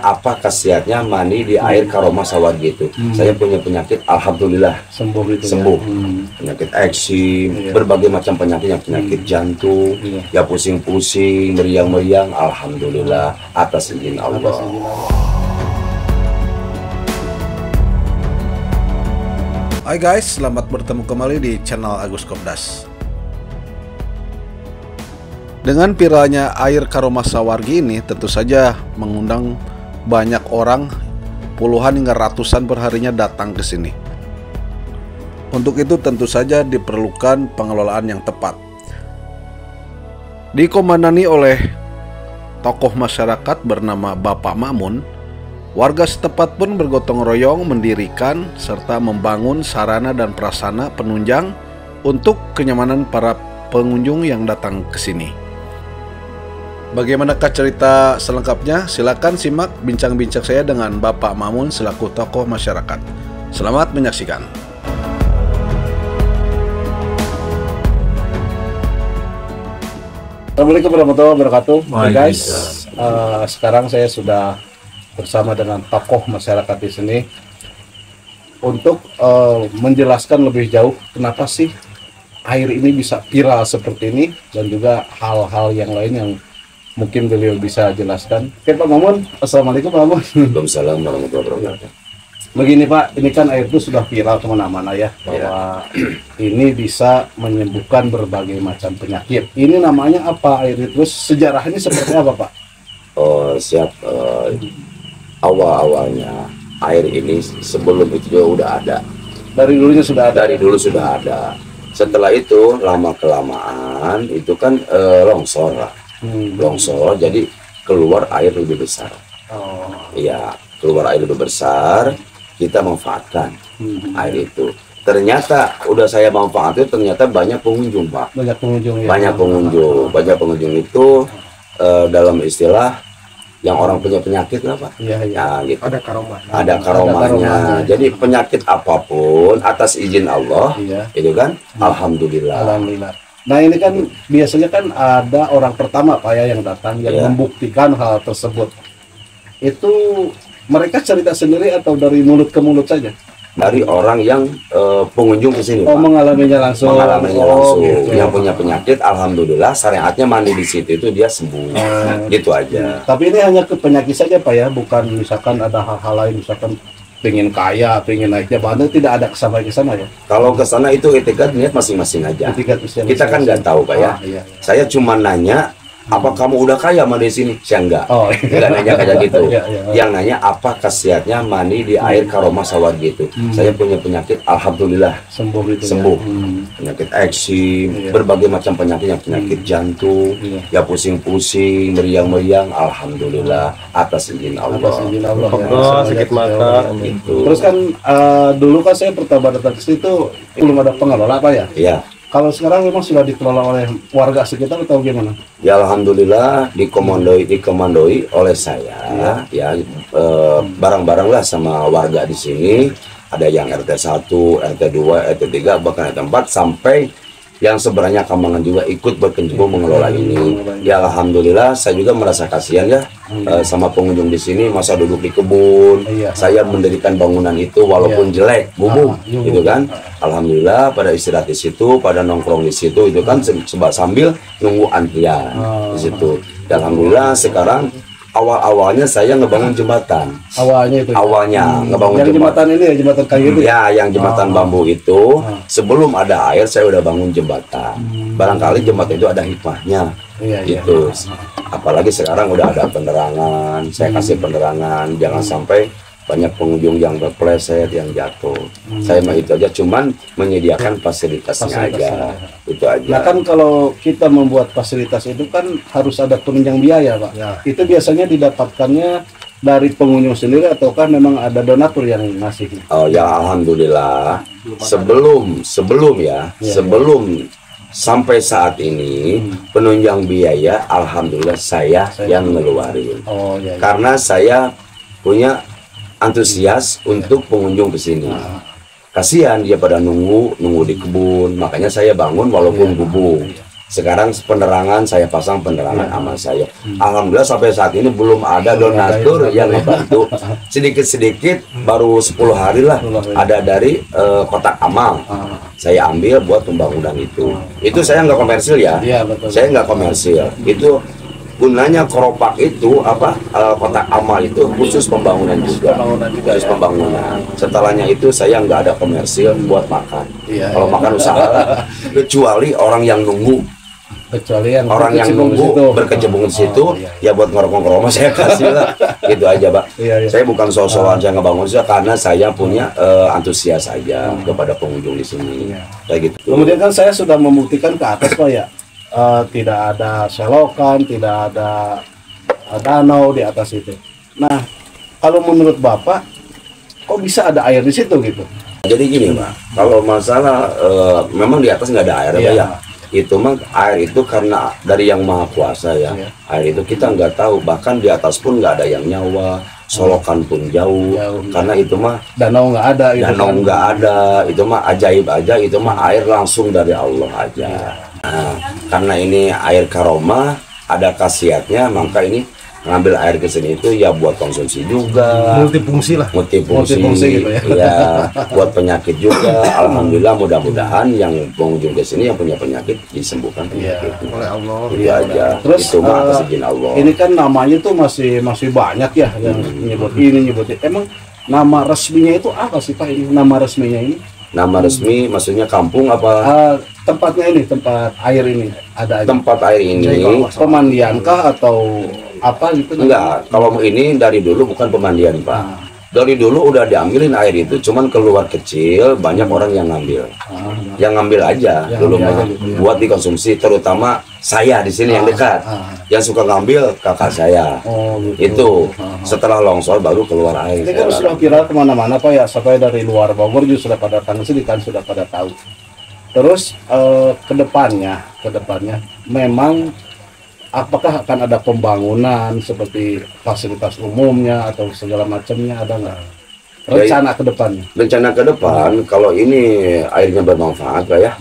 apa khasiatnya mandi di air Karomah Sawargi itu. Saya punya penyakit, alhamdulillah sembuh gitu sembuh. ya. Penyakit eksim, berbagai macam penyakit, penyakit jantung, ya pusing-pusing, meriang-meriang, alhamdulillah atas izin Allah. Hai guys, selamat bertemu kembali di channel Agus Kopdas. Dengan viralnya air Karomah Sawargi ini tentu saja mengundang banyak orang, puluhan hingga ratusan perharinya datang ke sini. Untuk itu tentu saja diperlukan pengelolaan yang tepat. Dikomandani oleh tokoh masyarakat bernama Bapak Ma'mun, warga setempat pun bergotong royong mendirikan serta membangun sarana dan prasarana penunjang untuk kenyamanan para pengunjung yang datang ke sini. Bagaimanakah cerita selengkapnya? Silakan simak bincang-bincang saya dengan Bapak Ma'mun selaku tokoh masyarakat. Selamat menyaksikan. Assalamualaikum warahmatullahi wabarakatuh. Guys, sekarang saya sudah bersama dengan tokoh masyarakat di sini untuk menjelaskan lebih jauh kenapa sih air ini bisa viral seperti ini dan juga hal-hal yang lain yang mungkin beliau bisa jelaskan. Oke Pak Ma'mun, assalamualaikum Pak Ma'mun. Waalaikumsalam warahmatullahi wabarakatuh. Begini Pak, ini kan air itu sudah viral kemana-mana ya, bahwa ini bisa menyembuhkan berbagai macam penyakit. Ini namanya apa air itu? Sejarahnya seperti apa Pak? Oh siap. Awal-awalnya air ini sebelum itu juga udah ada. Dari dulunya sudah ada? Dari dulu sudah ada. Setelah itu lama-kelamaan itu kan longsor lah. Longsor, jadi keluar air lebih besar. Iya, keluar air lebih besar, kita manfaatkan air itu. Ternyata udah saya manfaatin, ternyata banyak pengunjung Pak. Banyak pengunjung ya? Banyak pengunjung itu dalam istilah yang orang punya penyakit apa? Iya. Ya, gitu. Ada karomah. Ada karomahnya. Jadi penyakit apapun atas izin Allah, itu kan, alhamdulillah. Alhamdulillah. Nah ini kan biasanya kan ada orang pertama Pak ya yang datang yang membuktikan hal tersebut. Itu mereka cerita sendiri atau dari mulut ke mulut saja? Dari orang yang pengunjung ke sini. Oh, Pak. Mengalaminya langsung. Mengalaminya langsung. Gitu. Yang punya penyakit, alhamdulillah syariatnya mandi di situ itu dia sembuh. Gitu aja. Tapi ini hanya ke penyakit saja Pak ya, bukan misalkan ada hal-hal lain, misalkan pengen kaya, pengen naik jabatan, tidak ada kesampai ke sana ya? Kalau ke sana itu etikat niat masing-masing aja. Kita kan nggak tahu Pak ya. Iya. Saya cuma nanya, apa kamu udah kaya mandi di sini? Saya enggak. Enggak nanya kayak gitu. Yang nanya apa khasiatnya mandi di air Karomah Sawargi itu. Saya punya penyakit, alhamdulillah sembuh gitu. Sembuh. Penyakit eksim, berbagai macam penyakit, penyakit jantung, ya pusing-pusing, meriang-meriang, alhamdulillah atas izin Allah. Atas izin Allah. Sakit mata gitu. Terus kan dulu kan saya pertama datang ke situ belum ada pengelola Pak ya? Iya. Kalau sekarang memang sudah dikelola oleh warga sekitar atau gimana? Ya alhamdulillah dikomandoi oleh saya, bareng-bareng lah sama warga di sini. Ada yang RT 1, RT 2, RT 3, bahkan RT 4 sampai yang sebenarnya Kambangan juga ikut berkecimpung mengelola ini. Ya alhamdulillah saya juga merasa kasihan ya sama pengunjung di sini, masa duduk di kebun. Saya mendirikan bangunan itu walaupun jelek, gubuk gitu kan. Alhamdulillah pada istirahat di situ, pada nongkrong di situ itu kan sambil nunggu antrian di situ. Dan alhamdulillah sekarang awal-awalnya saya ngebangun jembatan. Awalnya ngebangun jembatan ini ya, jembatan kayu itu. Ya, yang jembatan bambu itu sebelum ada air saya udah bangun jembatan. Barangkali jembatan itu ada hikmahnya. Gitu. Apalagi sekarang udah ada penerangan, saya kasih penerangan, jangan sampai banyak pengunjung yang berpleset, yang jatuh. Saya mah itu aja, cuman menyediakan fasilitasnya aja. Itu aja. Nah kan kalau kita membuat fasilitas itu kan harus ada penunjang biaya Pak. Itu biasanya didapatkannya dari pengunjung sendiri ataukah memang ada donatur yang ngasih? Oh ya alhamdulillah. Sebelum sampai saat ini penunjang biaya alhamdulillah saya yang ngeluarin. Karena saya punya antusias untuk pengunjung ke sini. Kasihan dia pada nunggu di kebun, makanya saya bangun walaupun gubuk. Sekarang penerangan saya pasang penerangan amal saya. Alhamdulillah sampai saat ini belum ada donatur yang membantu. Sedikit-sedikit baru 10 hari lah ada dari kotak amal. Saya ambil buat pembangunan itu. Itu saya nggak komersil ya. Iya, betul. Saya nggak komersil. Itu gunanya keropak itu kotak amal itu khusus pembangunan juga. Khusus pembangunan. Setelahnya itu saya nggak ada komersil buat makan. Iya, Kalau makan usaha, kecuali orang yang nunggu. Kecuali yang Orang yang nunggu berkecimpung di situ, ya buat ngerokok-ngerokok saya kasih lah. Gitu aja, Pak. Iya. Saya bukan sosokan saya ngebangun usaha karena saya punya antusias saja kepada pengunjung di sini. Kayak gitu. Kemudian kan saya sudah membuktikan ke atas Pak ya, tidak ada selokan, tidak ada danau di atas itu. Nah, kalau menurut Bapak, kok bisa ada air di situ gitu? Jadi gini, Pak, kalau masalah memang di atas nggak ada air, Pak, ya. Itu mah air itu karena dari yang maha kuasa ya. Air itu kita nggak tahu, bahkan di atas pun nggak ada yang nyawa, solokan pun jauh. Karena itu mah Danau nggak ada. danau nggak ada, itu mah ajaib aja, itu mah air langsung dari Allah aja. Nah, karena ini air karomah ada khasiatnya, maka ini ngambil air ke sini itu ya buat konsumsi juga, multifungsi lah, multifungsi gitu ya. ya, buat penyakit juga. Alhamdulillah, mudah-mudahan yang pengunjung ke sini yang punya penyakit disembuhkan penyakit oleh Allah. itu aja. Terus Itu mah atas izin Allah. ini kan namanya tuh masih banyak ya yang nyebut ini nyebut itu. Emang nama resminya itu apa sih Pak ini? Nama resminya ini? Nama resmi maksudnya kampung apa? Tempatnya ini, tempat air ini ada Tempat air ini pemandiankah atau apa gitu? enggak, kalau ini dari dulu bukan pemandian, Pak. Dari dulu udah diambilin air itu, cuman keluar kecil, banyak orang yang ngambil. Yang ngambil aja dulu mah buat dikonsumsi, terutama saya di sini yang dekat. Yang suka ngambil kakak saya. Itu setelah longsor baru keluar air. Ini kan sudah viral kemana-mana Pak ya, sampai dari luar Bogor juga sudah pada datang sini kan, sudah pada tahu. Terus kedepannya memang apakah akan ada pembangunan seperti fasilitas umumnya atau segala macamnya, ada nggak rencana ke depannya? Rencana ke depan, kalau ini airnya bermanfaat, Pak ya,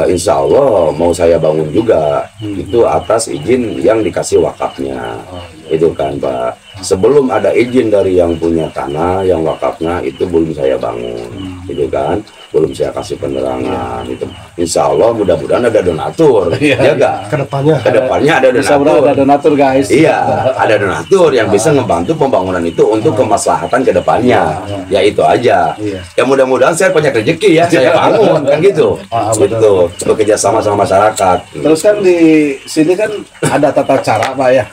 insya Allah mau saya bangun juga, itu atas izin yang dikasih wakafnya, itu kan Pak. Sebelum ada izin dari yang punya tanah, yang wakafnya itu belum saya bangun, itu kan, belum saya kasih penerangan, itu. Insya Allah mudah-mudahan ada donatur, ya enggak? Kedepannya ada donatur. Ada donatur guys. Iya, ada donatur yang bisa ngebantu pembangunan itu untuk kemaslahatan ke depannya. Ya itu aja. Ya mudah-mudahan saya banyak rezeki ya, saya bangun kan gitu. Gitu, bekerja sama sama masyarakat. Terus kan di sini kan ada tata cara Pak ya.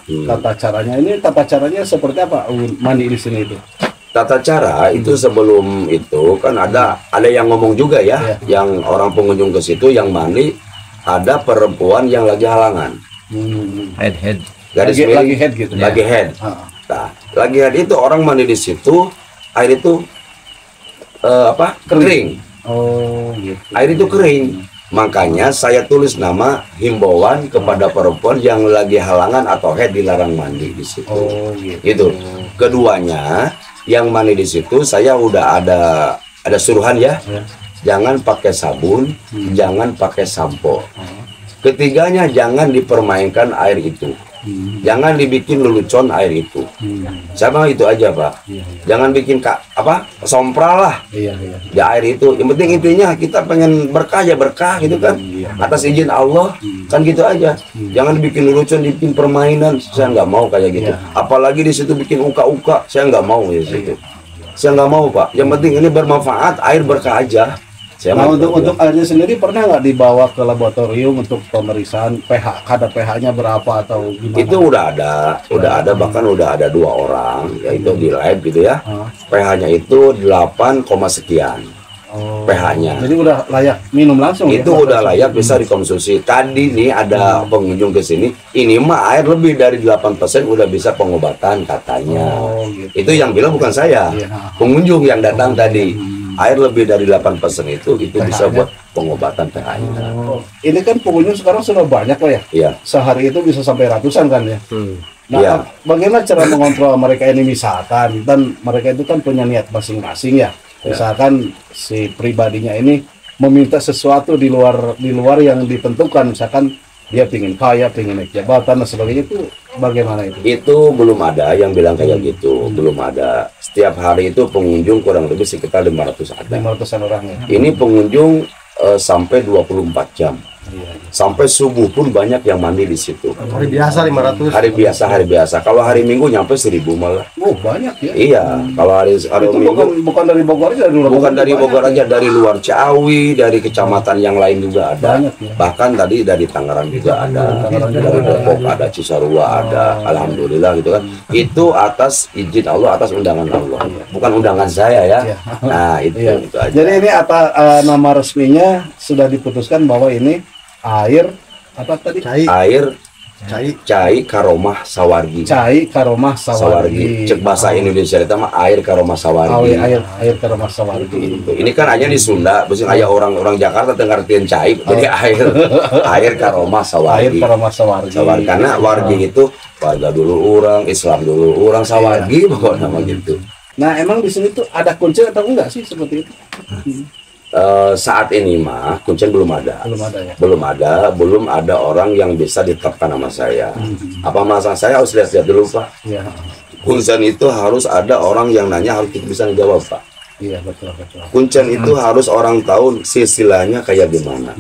Tata caranya seperti apa mandi di sini itu? Tata cara itu sebelum itu kan ada yang ngomong juga ya, yang orang pengunjung ke situ yang mandi ada perempuan yang lagi halangan. Head. Garis miring, lagi head gitu. Lagi head. Nah, lagi head itu orang mandi di situ, air itu kering. Oh, gitu. Air itu kering. Makanya saya tulis nama himbauan kepada perempuan yang lagi halangan atau head dilarang mandi di situ. Oh, gitu. Gitu. Keduanya yang mandi di situ saya udah ada suruhan ya. Jangan pakai sabun, jangan pakai sampo. Ketiganya jangan dipermainkan air itu. Jangan dibikin lelucon air itu. Sama itu aja Pak. Jangan bikin sompral lah. Di air itu. Yang penting intinya kita pengen berkah ya berkah gitu kan. Atas izin Allah kan gitu aja. Jangan bikin lelucon, bikin permainan. Saya nggak mau kayak gitu. Apalagi di situ bikin uka-uka. Saya nggak mau di situ. Saya nggak mau Pak. Yang penting ini bermanfaat, air berkah aja. Nah, untuk airnya sendiri pernah nggak dibawa ke laboratorium untuk pemeriksaan pH, kadar pH-nya berapa atau gimana? Itu udah ada bahkan udah ada 2 orang yaitu di lab gitu ya. pH-nya itu 8, sekian. pH-nya. Jadi udah layak minum langsung. Itu udah layak bisa dikonsumsi. Tadi nih ada pengunjung ke sini, ini mah air lebih dari 8% udah bisa pengobatan katanya. Gitu. Itu yang bilang bukan saya. Pengunjung yang datang tadi. Air lebih dari 8% itu bisa buat pengobatan pH-nya. Ini kan pengunjung sekarang sudah banyak Pak ya? Iya. Sehari itu bisa sampai ratusan kan ya? Nah, bagaimana cara mengontrol mereka ini misalkan, dan mereka itu kan punya niat masing-masing ya. Misalkan si pribadinya ini meminta sesuatu di luar yang ditentukan, misalkan dia pingin kaya, pingin naik jabatan dan sebagainya, itu bagaimana itu? Itu belum ada yang bilang kayak gitu, belum ada. Setiap hari itu pengunjung kurang lebih sekitar 500 ada. 500-an orang ya. Ini pengunjung sampai 24 jam. Iya. Sampai subuh pun banyak yang mandi di situ. Hari biasa 500. Hari biasa. Kalau hari Minggu nyampe 1000 malah. Oh banyak ya. Iya, kalau hari Itu Minggu bukan dari Bogor aja, dari luar bukan dari banyak Bogor ya. aja, dari luar Ciawi, dari kecamatan yang lain juga ada. Banyak ya. Bahkan tadi dari Tangerang juga ada, Tangerang juga dari ada. Depok ada, Cisarua ada. Alhamdulillah gitu kan. Itu atas izin Allah, atas undangan Allah. Bukan undangan saya ya. Iya. Nah, itu Iya. itu aja. Jadi ini nama resminya sudah diputuskan bahwa ini air apa tadi? Air Cai Karomah Sawargi. Cai Karomah Sawargi. Cek bahasa Indonesia itu mah air Karomah Sawargi. Air Karomah Sawargi. Gitu. Ini kan hanya di Sunda, mesti aya orang Jakarta ngertiin cai, jadi air Karomah Air Sawargi. Karomah Sawargi. Sawargi. Karena wargi itu warga dulu orang, Islam dulu orang, Sawargi pokoknya nama gitu. Nah, emang di sini tuh ada kuncen atau enggak sih seperti itu? Saat ini mah kuncen belum ada. Belum ada ya. Orang yang bisa ditetapkan nama saya. Apa masalah saya harus lihat dulu Pak. Iya. Kuncen itu harus ada orang yang nanya, harus kita bisa menjawab Pak. Iya, betul. Kuncen itu harus orang tahu silsilahnya kayak gimana.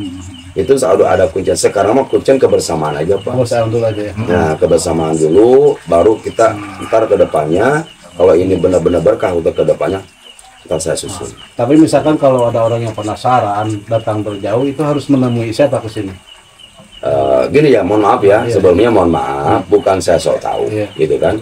Itu selalu ada kuncen. Sekarang mah kuncen kebersamaan aja Pak. Saya dulu aja ya. Nah, kebersamaan dulu, baru kita ntar ke depannya. Kalau ini benar-benar berkah untuk ke depannya, ntar saya susun. Tapi misalkan kalau ada orang yang penasaran datang berjauh, itu harus menemui siapa ke sini? Gini ya, mohon maaf ya. Iya. Sebelumnya mohon maaf, bukan saya sok tahu, Iya. gitu kan.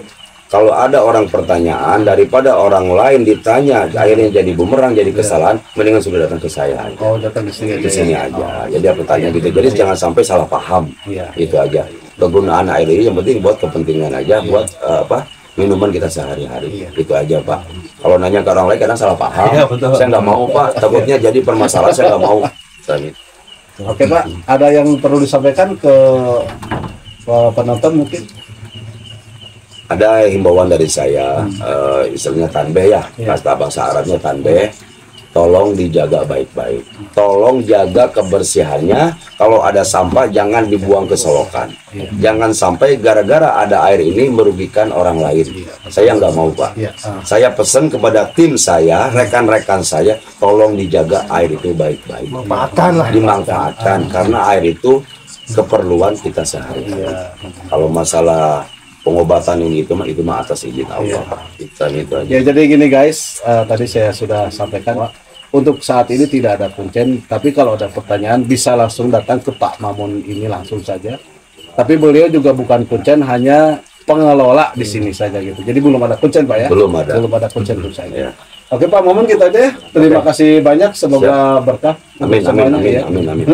Kalau ada orang pertanyaan daripada orang lain ditanya, akhirnya jadi bumerang, jadi kesalahan, mendingan sudah datang ke saya aja. Oh, datang ke sini Di sini aja. Jadi aku tanya gitu. Jadi jangan sampai salah paham. Iya. Itu aja. Kegunaan air ini yang penting buat kepentingan aja, buat minuman kita sehari-hari. Iya. Itu aja Pak. Kalau nanya ke orang lain kadang salah paham. Iya, betul. Saya nggak mau Pak. Takutnya jadi permasalahan, saya nggak mau. Oke Pak, ada yang perlu disampaikan ke penonton mungkin? Ada himbauan dari saya, istilahnya tanbeh ya, Iya. kata bahasa Arabnya tanbeh. Tolong dijaga baik-baik. Tolong jaga kebersihannya. Kalau ada sampah jangan dibuang ke selokan. Iya. Jangan sampai gara-gara ada air ini merugikan orang lain. Saya nggak mau Pak. Iya. Saya pesan kepada tim saya, rekan-rekan saya, tolong dijaga air itu baik-baik. Dimanfaatkan karena air itu keperluan kita sehari-hari. Iya. Kalau masalah pengobatan ini itu mah atas izin Allah. Itu aja. Ya, jadi gini guys, tadi saya sudah sampaikan Pak, untuk saat ini tidak ada kuncen, tapi kalau ada pertanyaan bisa langsung datang ke Pak Mamun ini langsung saja. Tapi beliau juga bukan kuncen, hanya pengelola di sini saja gitu. Jadi belum ada kuncen Pak ya? Belum ada. Belum ada kuncen untuk saya. Ya. Oke Pak Mamun, kita aja. Terima kasih banyak, semoga berkah. Amin, untuk amin, semuanya, amin, ya. amin, amin.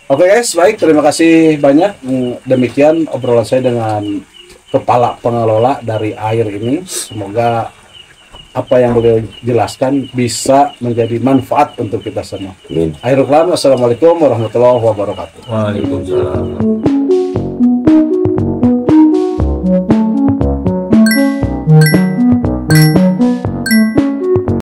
Oke guys, baik, terima kasih banyak. Demikian obrolan saya dengan kepala pengelola dari air ini. Semoga apa yang beliau jelaskan bisa menjadi manfaat untuk kita semua. Amin. Akhirul kalam, assalamualaikum warahmatullahi wabarakatuh. Waalaikumsalam.